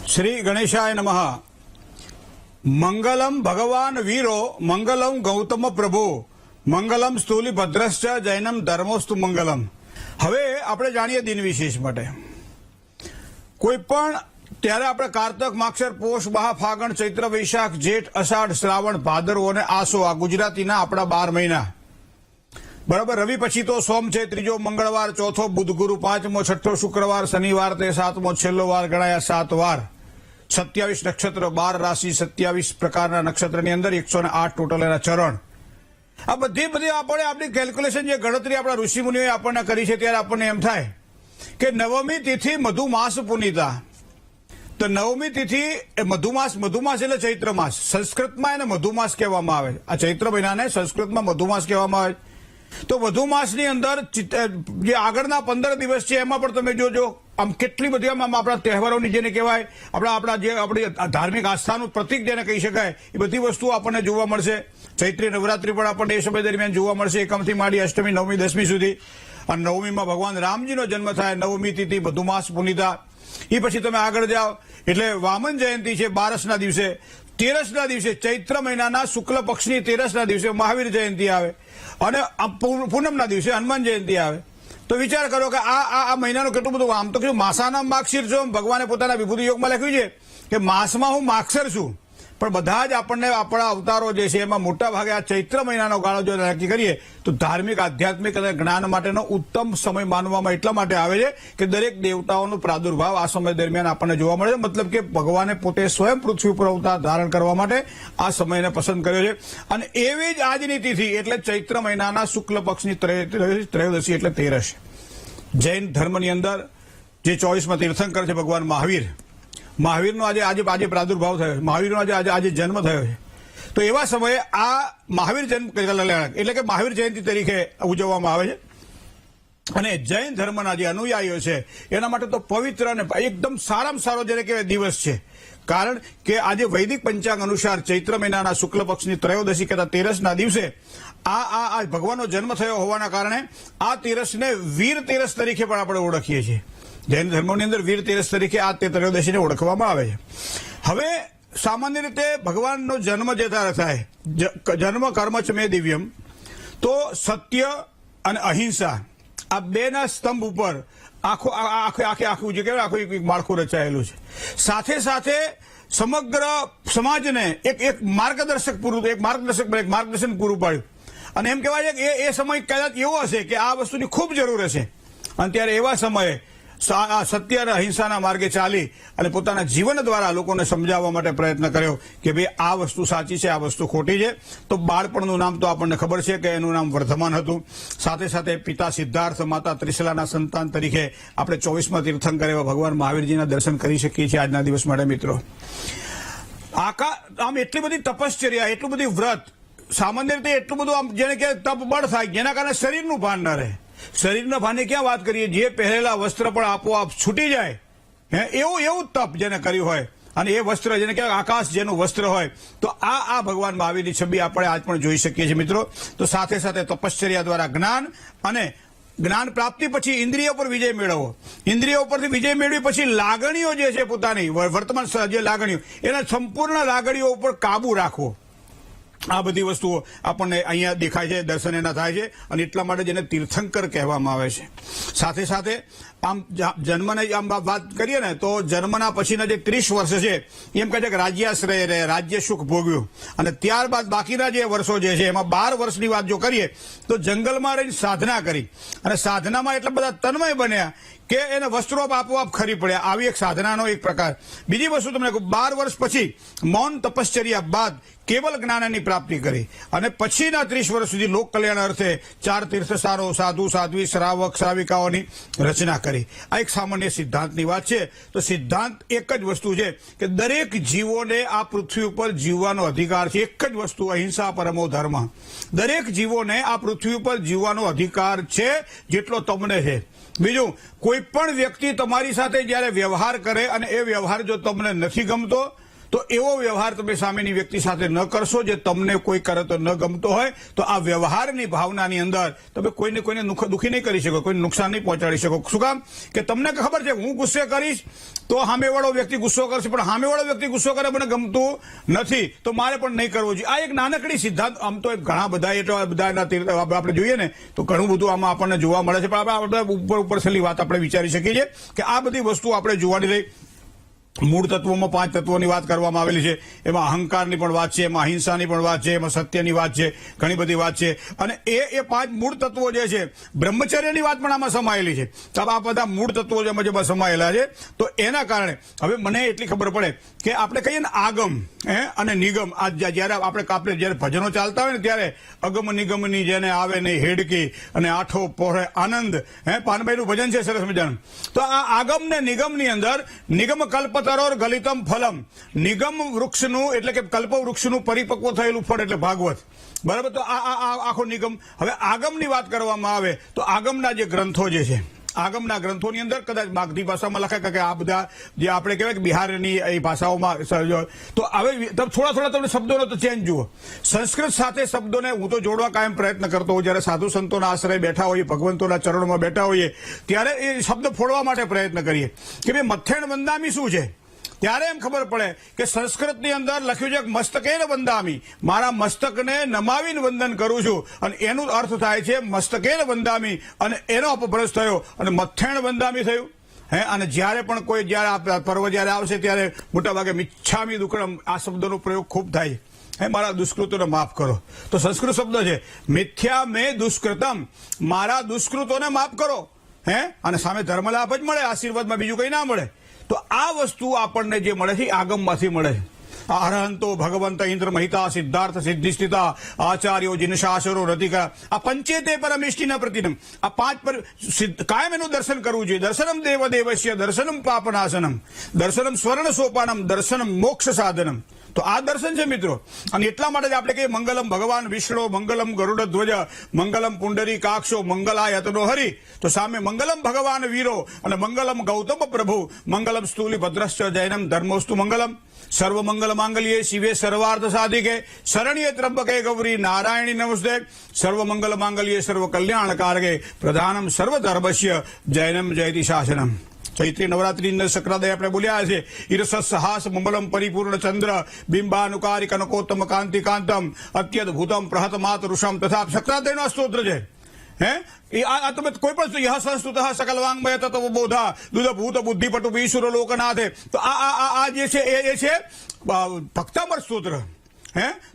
श्री गणेशाय नमः। मंगलम भगवान वीरो मंगलम गौतम प्रभु मंगलम स्थूली भद्रश्च जैनम धर्मोस्तु मंगलम। હવે આપણે જાણીએ દિન વિશેષ માટે કોઈ પણ ત્યારે આપણે કારતક માગશર પોષ મહા ફાગણ ચૈત્ર વૈશાખ જેઠ અષાઢ શ્રાવણ ભાદરવો અને આસો આ ગુજરાતીના આપણા 12 મહિના બરાબર। રવિ પછી તો સોમ છે, ત્રીજો મંગળવાર, ચોથો બુધ ગુરુ, પાંચમો છઠ્ઠો શુક્રવાર, શનિવાર તે સાતમો છેલ્લો વાર ગણાયા 7 વાર। 27 નક્ષત્ર, 12 રાશિ, 27 પ્રકારના નક્ષત્રની અંદર 108 ટોટલ એના ચરણ। આ બધી આપણે આપણી કેલ્ક્યુલેશન જે ગણતરી આપણા ઋષિમુનિઓએ આપણને કરી છે ત્યારે આપણને એમ થાય કે નવમી તિથિ મધુમાસ પુનિતા। તો નવમી તિથિ મધુમાસ એટલે ચૈત્ર માસ, સંસ્કૃતમાં એને મધુમાસ કહેવામાં આવે છે। આ ચૈત્ર મહિનાને સંસ્કૃતમાં મધુમાસ કહેવામાં આવે છે। તો મધુમાસની અંદર જે આગળના 15 દિવસ છે એમાં પણ તમે જોજો આમ કેટલી બધી આમ આપણા તહેવારોની જેને કહેવાય આપણા જે આપણી ધાર્મિક આસ્થાનું પ્રતીક જેને કહી શકાય એ બધી વસ્તુઓ આપણને જોવા મળશે। ચૈત્રી નવરાત્રી પણ આપણને એ સમય દરમિયાન જોવા મળશે, એકમથી માંડી અષ્ટમી, નવમી, દસમી સુધી। અને નવમીમાં ભગવાન રામજીનો જન્મ થાય, નવમી તિથિ મધુમાસ પુનિતા। એ પછી તમે આગળ જાઓ એટલે વામન જયંતિ છે 12ના દિવસે, 13ના દિવસે ચૈત્ર મહિનાના શુક્લ પક્ષની 13ના દિવસે મહાવીર જયંતિ આવે અને પૂનમના દિવસે હનુમાન જયંતિ આવે। તો વિચાર કરો કે આ મહિનાનું કેટલું બધું આમ તો માસાના માક્ષીર છો, ભગવાને પોતાના વિભૂતિ યોગમાં લખ્યું છે કે માસમાં હું માક્ષર છું, પણ બધા જ આપણને આપણા અવતારો જે છે એમાં મોટા ભાગે આ ચૈત્ર મહિનાનો ગાળો જો નક્કી કરીએ તો ધાર્મિક, આધ્યાત્મિક અને જ્ઞાન માટેનો ઉત્તમ સમય માનવામાં એટલા માટે આવે છે કે દરેક દેવતાઓનો પ્રાદુર્ભાવ આ સમય દરમિયાન આપણને જોવા મળે છે। મતલબ કે ભગવાને પોતે સ્વયં પૃથ્વી ઉપર અવતાર ધારણ કરવા માટે આ સમયને પસંદ કર્યો છે। અને એવી જ આજની તિથિ એટલે ચૈત્ર મહિનાના શુક્લ પક્ષની ત્રયોદશી એટલે 13। જૈન ધર્મની અંદર જે 24માં તીર્થંકર છે ભગવાન મહાવીરનો આજે પ્રાદુર્ભાવ થયો છે, મહાવીરનો આજે જન્મ થયો છે। તો એવા સમયે આ મહાવીર જન્મ એટલે કે મહાવીર જયંતિ તરીકે ઉજવવામાં આવે છે। અને જૈન ધર્મના જે અનુયાયીઓ છે એના માટે તો પવિત્ર અને એકદમ સારામાં સારો જેને કહેવાય દિવસ છે, કારણ કે આજે વૈદિક પંચાંગ અનુસાર ચૈત્ર મહિનાના શુક્લ પક્ષની ત્રયોદશી કહેતા 13ના દિવસે આ ભગવાનનો જન્મ થયો હોવાના કારણે આ 13ને વીર 13 તરીકે પણ આપણે ઓળખીએ છીએ। જૈન ધર્મોની અંદર વીર 13 તરીકે આ ત્રયોદશીને ઓળખવામાં આવે છે। હવે સામાન્ય રીતે ભગવાનનો જન્મ જે થાય જન્મ કર્મ ચ મે દિવ્યમ, તો સત્ય અને અહિંસા આ બેના સ્તંભ ઉપર આખું જે કહેવાય આખું એક માળખું રચાયેલું છે। સાથે સાથે સમગ્ર સમાજને એક માર્ગદર્શન પૂરું પાડ્યું। અને એમ કહેવાય છે કે એ સમય કદાચ એવો હશે કે આ વસ્તુની ખૂબ જરૂર હશે, અને ત્યારે એવા સમયે સત્ય અને અહિંસાના માર્ગે ચાલી અને પોતાના જીવન દ્વારા લોકોને સમજાવવા માટે પ્રયત્ન કર્યો કે ભાઈ આ વસ્તુ સાચી છે, આ વસ્તુ ખોટી છે। તો બાળપણનું નામ તો આપણને ખબર છે કે એનું નામ વર્ધમાન હતું। સાથે સાથે પિતા સિદ્ધાર્થ, માતા ત્રિશલાના સંતાન તરીકે આપણે 24માં તીર્થંકર એવા ભગવાન મહાવીરજીના દર્શન કરી શકીએ છીએ આજના દિવસ માટે। મિત્રો આમ એટલી બધી તપશ્ચર્યા, એટલું બધી વ્રત, સામાન્ય રીતે એટલું બધું આમ જેને કે તપ બળ થાય જેના કારણે શરીરનું ભાન ન રહે। શરીરના ભાને ક્યાં વાત કરીએ, જે પહેરેલા વસ્ત્ર પણ આપોઆપ છૂટી જાય એવું તપ જેને કર્યું હોય, અને એ વસ્ત્ર જેને કહેવાય આકાશ જેનું વસ્ત્ર હોય, તો આ ભગવાન મહાવીરની છબી આપણે આજ પણ જોઈ શકીએ છીએ મિત્રો। તો સાથે સાથે તપશ્ચર્યા દ્વારા જ્ઞાન અને જ્ઞાન પ્રાપ્તિ પછી ઇન્દ્રિયો પર વિજય મેળવવો, ઇન્દ્રિયો પરથી વિજય મેળવી પછી લાગણીઓ જે છે પોતાની વર્તમાન જે લાગણીઓ એના સંપૂર્ણ લાગણીઓ ઉપર કાબુ રાખવો। આ બધી વસ્તુઓ આપણને અહીંયા દેખાય છે, દર્શન એના થાય છે, અને એટલા માટે જેને તીર્થંકર કહેવામાં આવે છે। સાથે સાથે આમ જન્મની આમ વાત કરીએ ને તો જન્મના પછીના જે 30 વર્ષ છે એમ કહે છે કે રાજ્યાશ્રય રહે, રાજ્ય સુખ ભોગવ્યું, અને ત્યારબાદ બાકીના જે વર્ષો જે છે એમાં 12 વર્ષની વાત જો કરીએ તો જંગલમાં રહીને સાધના કરી, અને સાધનામાં એટલા બધા તન્મય બન્યા કે એને વસ્ત્રો આપોઆપ ખરી પડ્યા। આવી એક સાધનાનો એક પ્રકાર। બીજી વસ્તુ તમને કહું, 12 વર્ષ પછી મૌન તપશ્ચર્યા બાદ કેવલ જ્ઞાનની પ્રાપ્તિ કરી, અને પછીના 30 વર્ષ સુધી લોક કલ્યાણ અર્થે 4 તીર્થસ્થાનો, સાધુ સાધ્વી, શ્રાવક શ્રાવિકાઓની રચના કરી। આ એક સામાન્ય સિદ્ધાંતની વાત છે। તો સિદ્ધાંત એક જ વસ્તુ છે કે દરેક જીવોને આ પૃથ્વી ઉપર જીવવાનો અધિકાર છે। એક જ વસ્તુ, અહિંસા પરમો ધર્મ। દરેક જીવોને આ પૃથ્વી ઉપર જીવવાનો અધિકાર છે જેટલો તમને છે। બીજું, કોઈ પણ વ્યક્તિ તમારી સાથે જ્યારે વ્યવહાર કરે અને એ વ્યવહાર જો તમને નથી ગમતો તો એવો વ્યવહાર તમે સામેની વ્યક્તિ સાથે ન કરશો જે તમને કોઈ કરે તો ન ગમતો હોય. તો આ વ્યવહારની ભાવનાની અંદર તમે કોઈને દુઃખી નહીં કરી શકો, કોઈને નુકસાન નહીં પહોંચાડી શકો. શું કામ? કે તમને ખબર છે હું ગુસ્સે કરીશ તો સામેવાળો વ્યક્તિ ગુસ્સો કરશે, પણ સામેવાળો વ્યક્તિ ગુસ્સો કરે મને ગમતું નથી તો મારે પણ નહીં કરવો જોઈએ. આ એક નાનકડી સિદ્ધાંત. આમ તો ઘણા બધા એટલા બધા આપણે જોઈએ ને તો ઘણું બધું આમાં આપણને જોવા મળે છે, પણ આપણે ઉપર છેલ્લી વાત આપણે વિચારી શકીએ છીએ કે આ બધી વસ્તુ આપણે જોવાની રહી. મૂળ તત્વોમાં 5 તત્વોની વાત કરવામાં આવેલી છે. એમાં અહંકારની પણ વાત છે, એમાં અહિંસાની પણ વાત છે, એમાં સત્યની વાત છે, ઘણી બધી વાત છે. અને એ 5 મૂળ તત્વો જે છે, બ્રહ્મચર્યની વાત પણ આમાં સમાયેલી છે. તો આ બધા મૂળ તત્વો જેમાં સમાયેલા છે. તો એના કારણે હવે મને એટલી ખબર પડે કે આપણે કહીએ ને આગમ અને નિગમ. આ જયારે આપણે જયારે ભજનો ચાલતા હોય ને ત્યારે અગમ નિગમની જેને આવે નહીં હેડકી અને આઠો પોહે આનંદ. પાનભાઈનું ભજન છે સરસ મજાનું. તો આ આગમ ને નિગમની અંદર નિગમ કલ્પ ગલિતમ ફલમ, નિગમ વૃક્ષનું એટલે કે કલ્પ વૃક્ષનું પરિપક્વ થયેલું ફળ એટલે ભાગવત. બરાબર? તો આ આખો નિગમ. હવે આગમની વાત કરવામાં આવે તો આગમના જે ગ્રંથો જે છે, આગમના ગ્રંથોની અંદર કદાચ માગધી ભાષામાં લખાય કે આ બધા જે આપણે કહેવાય કે બિહારની એ ભાષાઓમાં. તો હવે થોડા તમને શબ્દોનો તો ચેન્જ જુઓ. સંસ્કૃત સાથે શબ્દોને હું તો જોડવા કાયમ પ્રયત્ન કરતો હોઉં. જયારે સાધુ સંતોના આશ્રય બેઠા હોઈએ, ભગવંતોના ચરણોમાં બેઠા હોઈએ ત્યારે એ શબ્દ ફોડવા માટે પ્રયત્ન કરીએ કે ભાઈ મથેણ વંદામી શું છે. ત્યારે એમ ખબર પડે કે સંસ્કૃતની અંદર લખ્યું છે મસ્તકેન વંદામી, મારા મસ્તકને નમાવીને વંદન કરું છું. અને એનો અર્થ થાય છે મસ્તકેન વંદામી, અને એનો અપભ્રંશ થયો અને મથેણ વંદામી થયું. અને જ્યારે પણ કોઈ જયારે પર્વ જયારે આવશે ત્યારે મોટાભાગે મિચ્છામી દુક્કડમ આ શબ્દનો પ્રયોગ ખૂબ થાય છે. મારા દુષ્કૃતોને માફ કરો. તો સંસ્કૃત શબ્દ છે મિથ્યા મે દુષ્કૃતમ, મારા દુષ્કૃતોને માફ કરો. અને સામે ધર્મ લાભ જ મળે, આશીર્વાદમાં બીજું કંઈ ના મળે. તો આ વસ્તુ આપણને જે મળે છે આગમમાંથી મળે છે. અરહંતો ભગવંત ઇન્દ્ર મહિતા સિદ્ધાર્થ સિદ્ધિષ્ઠિતા આચાર્યો જિનશાસરો રતિકા, આ પંચેતે પરમિષ્ટિના પ્રતિનમ. આ 5 પર કાયમ એનું દર્શન કરવું જોઈએ. દર્શનમ દેવ દેવસ્ય, દર્શનમ પાપનાશનમ, દર્શનમ સ્વર્ણ સોપાનમ, દર્શનમ મોક્ષ સાધનમ. તો આ દર્શન છે મિત્રો. અને એટલા માટે જ આપણે કહીએ મંગલમ ભગવાન વિષ્ણુ, મંગલમ ગરુડ ધ્વજ, મંગલમ પુંડરી કાક્ષો, મંગલાયતનો હરિ. તો સામે મંગલમ ભગવાન વીરો અને મંગલમ ગૌતમ પ્રભુ, મંગલમ સ્થૂલી ભદ્રશ્ચ જૈનમ ધર્મોસ્તુ મંગલમ. સર્વ મંગલ માંગલ્યે શિવે સર્વાર્થ સાધિકે, શરણ્યે ત્રંબકે ગૌરી નારાયણી નમસ્તે. સર્વ મંગલ માંગલ્યે સર્વ કલ્યાણકારકે, પ્રધાનમ સર્વ ધર્મસ્ય જૈનમ જયતિ શાસનમ. ચૈત્રી નવરાત્રી અંદર સક્રાદય આપણે બોલ્યા છે. ઈરસ સહાસ મમલમ પરિપૂર્ણ ચંદ્ર, બિંબાનુકારી કનકોત્તમ કાંતિ કાંતમ, અત્યદભૂતમ પ્રહત માતૃષમ. તથા સક્રાદયનો સ્તોત્ર છે. આ તમે કોઈ પણ યહ સંસ્તુત સકલ વાંગમય તત્વ બોધા દુધ ભૂત બુદ્ધિપટુ ઈશ્વર લોકનાથે. તો આ જે છે એ છે ભક્તામર સ્તોત્ર.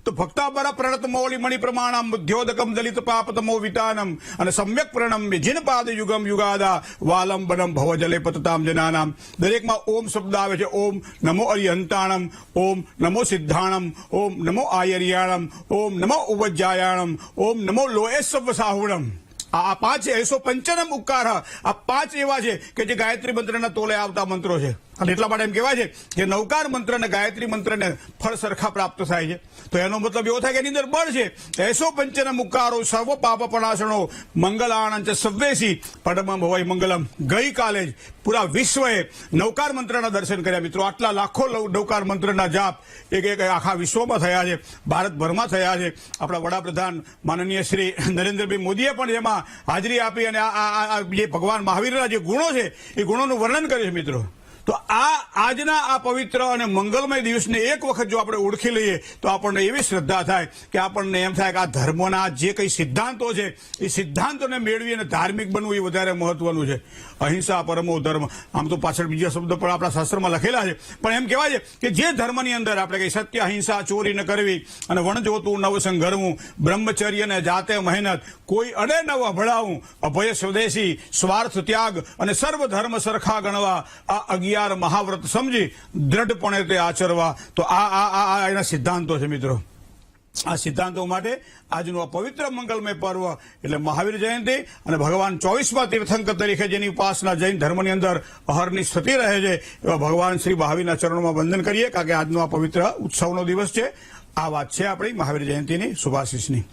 તો ભક્તાબરા પ્રણત મૌલી મણિ પ્રમાણમ બુદ્ધ્યોદકમ દલિત પાપતમો વિતાનમ, અને સમ્યક પ્રણમ્ય જીન પાદ યુગમ યુગાદા વાલંબનમ ભવ જલે પતતામ જનાનામ. દરેકમાં ઓમ શબ્દ આવે છે. ઓમ નમો અરિહંતાણમ, ઓમ નમો સિદ્ધાણમ, ઓમ નમો આયર્યાણમ, ઓમ નમો ઉપજ્જાયાણમ, ઓમ નમો લોએસવ સાહુણમ. આ 5 155 ઉપકાર. આ 5 એવા છે કે જે ગાયત્રી મંત્રના તોલે આવતા મંત્રો છે. અને એટલા માટે એમ કહેવાય છે કે નવકાર મંત્ર અને ગાયત્રી મંત્રને ફળ સરખા પ્રાપ્ત થાય છે. તો એનો મતલબ એવો થાય કે એની અંદર બળ છે. 155 મુકારો સર્વ પાપ પણાસણો મંગલાણંચ સવ્વેસી પડમમ ભવય મંગલમ. ગઈકાલે જ પૂરા વિશ્વએ નવકાર મંત્રના દર્શન કર્યા મિત્રો. આટલા લાખો નવકાર મંત્રના જાપ એક આખા વિશ્વમાં થયા છે, ભારતભરમાં થયા છે. આપણા વડાપ્રધાન માનનીય શ્રી નરેન્દ્રભાઈ મોદીએ પણ એમાં હાજરી આપી અને આ જે ભગવાન મહાવીરના જે ગુણો છે એ ગુણોનું વર્ણન કર્યું છે મિત્રો. તો આજના આ પવિત્ર અને મંગલમય દિવસને એક વખત જો આપણે ઓળખી લઈએ તો આપણને એવી શ્રદ્ધા થાય કે આપણને એમ થાય કે આ ધર્મના જે કંઈ સિદ્ધાંતો છે એ સિદ્ધાંતોને મેળવી અને ધાર્મિક બનવું એ વધારે મહત્વનું છે. અહિંસા પરમો ધર્મ. આમ તો પાછળ બીજા શબ્દ પણ આપણા શાસ્ત્રમાં લખેલા છે, પણ એમ કહેવાય છે કે જે ધર્મની અંદર આપણે કઈ સત્ય અહિંસા, ચોરી ન કરવી અને વણજોતું નવ સંઘરવું, બ્રહ્મચર્ય ને જાતે મહેનત, કોઈ અડે ન વભળાવું, અભય સ્વદેશી, સ્વાર્થ ત્યાગ અને સર્વ ધર્મ સરખા ગણવા, આ 11 મહાવ્રત સમજી દ્રઢપણે તે આચરવા. તો આ એના સિદ્ધાંતો છે મિત્રો. આ સિદ્ધાંતો માટે આજનું આ પવિત્ર મંગલમય પર્વ એટલે મહાવીર જયંતિ અને ભગવાન 24મા તીર્થંકર તરીકે જેની ઉપાસના જૈન ધર્મની અંદર અહર્નિશ થતી રહે છે એવા ભગવાન શ્રી મહાવીરના ચરણોમાં વંદન કરીએ, કારણ કે આજનો આ પવિત્ર ઉત્સવનો દિવસ છે. આ વાત છે આપણી મહાવીર જયંતિની શુભાશીષની.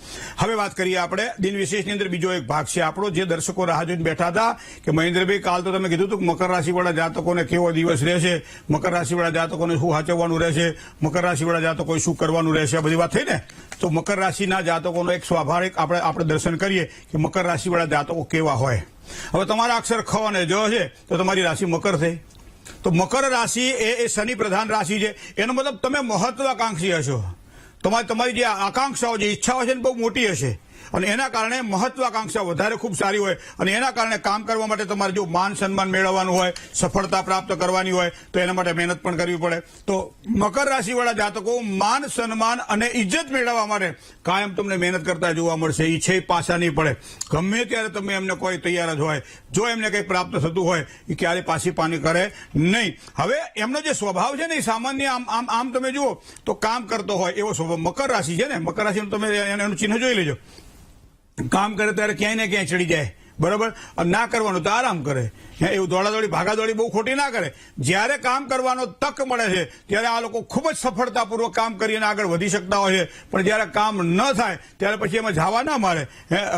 હવે વાત કરીએ આપણે દિન વિશેષની અંદર બીજો એક ભાગ છે આપણો, જે દર્શકો રાહ જોઈને બેઠા હતા કે મહેન્દ્રભાઈ કાલ તો તમે કીધું હતું કે મકર રાશિવાળા જાતકોને કેવો દિવસ રહેશે, મકર રાશિવાળા જાતકોને શું સાચવવાનું રહેશે, મકર રાશિવાળા જાતકોએ શું કરવાનું રહેશે, આ બધી વાત થઈ ને. તો મકર રાશિના જાતકોનો એક સ્વાભાવિક આપણે દર્શન કરીએ કે મકર રાશિવાળા જાતકો કેવા હોય. હવે તમારા અક્ષર ખ અને જ છે તો તમારી રાશિ મકર થઈ. તો મકર રાશિ એ શનિ પ્રધાન રાશિ છે. એનો મતલબ તમે મહત્વાકાંક્ષી હશો. તમારી જે આકાંક્ષાઓ જે ઈચ્છાઓ છે ને બહુ મોટી હશે અને એના કારણે મહત્વાકાંક્ષા વધારે ખૂબ સારી હોય અને એના કારણે કામ કરવા માટે તમારે જો માન સન્માન મેળવવાનું હોય, સફળતા પ્રાપ્ત કરવાની હોય તો એના માટે મહેનત પણ કરવી પડે. તો મકર રાશિવાળા જાતકો માન સન્માન અને ઇજ્જત મેળવવા માટે કાયમ તમને મહેનત કરતા જોવા મળશે. એ છે પાછા નહીં પડે. ગમે ત્યારે તમે એમને કોઈ તૈયાર જ હોય. જો એમને કંઈ પ્રાપ્ત થતું હોય એ ક્યારે પાછી પાની કરે નહીં. હવે એમનો જે સ્વભાવ છે ને એ સામાન્ય આમ તમે જુઓ તો કામ કરતો હોય એવો સ્વભાવ. મકર રાશિ છે ને, મકર રાશિનું તમે એનું ચિહ્ન જોઈ લેજો. કામ કરે ત્યારે ક્યાંય ને ક્યાંય ચડી જાય, બરોબર. ના કરવાનું તો આરામ કરે. એવું દોડાદોડી ભાગાદોડી બહુ ખોટી ના કરે. જ્યારે કામ કરવાનો તક મળે છે ત્યારે આ લોકો ખૂબ જ સફળતાપૂર્વક કામ કરીને આગળ વધી શકતા હોય છે. પણ જ્યારે કામ ન થાય ત્યારે પછી એમાં જવા ના મારે.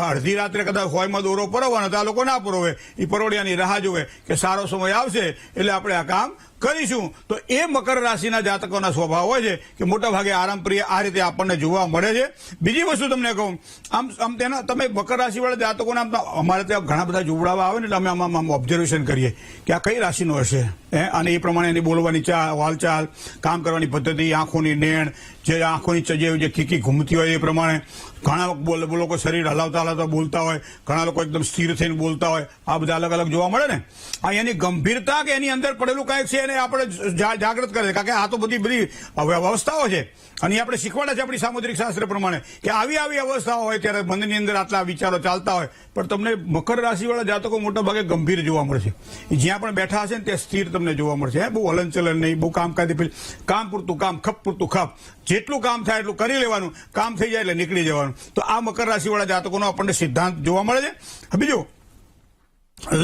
અડધી રાત્રે કદાચ હોયમાં દોરો પરોવાનો તો આ લોકો ના પરોવે. એ પરોડિયાની રાહ જોવે કે સારો સમય આવશે એટલે આપણે આ કામ કરીશું. તો એ મકર રાશિના જાતકોના સ્વભાવ હોય છે કે મોટા ભાગે આરામપ્રિય આ રીતે આપણને જોવા મળે છે. બીજી વસ્તુ તમને કહું, આમ તેના તમે મકર રાશિવાળા જાતકોને અમારે ત્યાં ઘણા બધા જોવડાવા આવે ને એટલે અમે આમ ઓબ્ઝર્વેશન કરીએ કે આ કઈ રાશિનો હશે અને એ પ્રમાણે એની બોલવાની વાલચાલ, કામ કરવાની પદ્ધતિ, આંખોની નેણ, જે આંખોની જે ખીકી ઘૂમતી હોય એ પ્રમાણે. ઘણા લોકો શરીર હલાવતા હલાવતા બોલતા હોય, ઘણા લોકો એકદમ સ્થિર થઈને બોલતા હોય. આ બધા અલગ અલગ જોવા મળે ને. આ એની ગંભીરતા કે એની અંદર પડેલું કાંઈક છે એને આપણે જાગૃત કરે છે. કારણ કે આ તો બધી અવસ્થાઓ છે અને આપણે શીખવાડે છે આપણી સામુદ્રિક શાસ્ત્ર પ્રમાણે કે આવી અવસ્થાઓ હોય ત્યારે મનની અંદર આટલા વિચારો ચાલતા હોય. પણ તમને મકર રાશિવાળા જાતકો મોટા ભાગે ગંભીર જોવા મળશે. જ્યાં પણ બેઠા હશે ને ત્યાં સ્થિર તમને જોવા મળશે. બહુ હલનચલન નહીં, બહુ કામકાજી, કામ પૂરતું કામ, ખપ પૂરતું ખપ. જેટલું કામ થાય એટલું કરી લેવાનું, કામ થઈ જાય એટલે નીકળી જવાનું. તો આ મકર રાશિવાળા જાતકોનો આપણને સિદ્ધાંત જોવા મળે છે. બીજું,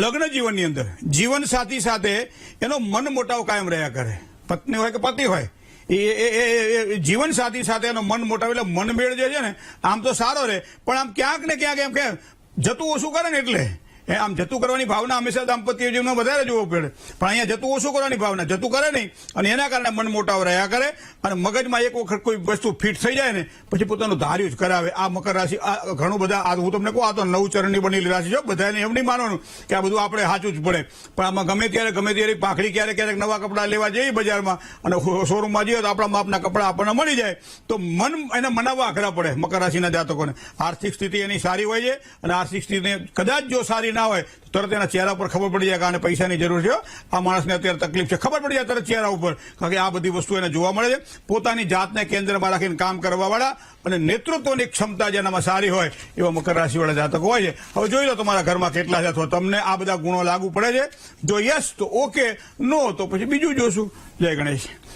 લગ્ન જીવનની અંદર જીવન સાથી સાથે એનો મન મોટાવ કાયમ રહ્યા કરે. પત્ની હોય કે પતિ હોય, એ જીવન સાથી સાથે એનો મન મોટાવ એટલે મનમેળ જે છે ને આમ તો સારો રહે પણ આમ ક્યાંક ને ક્યાંક એમ કે જતું ઓછું કરે ને એટલે આમ જતું કરવાની ભાવના હંમેશા દાંપત્ય જીવનમાં વધારે જોવું પડે. પણ અહીંયા જતું ઓછું કરવાની ભાવના, જતું કરે નહીં અને એના કારણે મન મોટાવ રહ્યા કરે અને મગજમાં એક વખત કોઈ વસ્તુ ફિટ થઈ જાય ને પછી પોતાનું ધાર્યું જ કરાવે. આ મકર રાશિ ઘણું બધા, હું તમને કહું, આ તો 9 ચરણની બનેલી રાશિ છે. બધાને એમ નહીં માનવાનું કે આ બધું આપણે સાચું જ પડે. પણ આમાં ગમે ત્યારે પાંખડી ક્યારેક નવા કપડાં લેવા જઈએ બજારમાં અને શોરૂમમાં જઈએ તો આપણા માપના કપડાં આપણને મળી જાય તો મન એને મનાવવા અઘરા પડે મકર રાશિના જાતકોને. આર્થિક સ્થિતિ એની સારી હોય છે અને આર્થિક સ્થિતિ કદાચ જો સારી ના હોય તો તરત એના ચહેરા ઉપર ખબર પડી જાય કે આને પૈસાની જરૂર છે, આ માણસને અત્યારે તકલીફ છે, ખબર પડી જાય તરત ચહેરા ઉપર. કારણ કે આ બધી વસ્તુ એને જોવા મળે છે. પોતાની જાતને કેન્દ્રમાં રાખીને કામ કરવાવાળા અને નેતૃત્વની ક્ષમતા જેનામાં સારી હોય એવા મકર રાશિવાળા જાતકો હોય છે. હવે જોઈ લો તમારા ઘરમાં કેટલા છે અથવા તમને આ બધા ગુણો લાગુ પડે છે. જો યસ તો ઓકે, નો તો પછી બીજું જોશું. જય ગણેશ.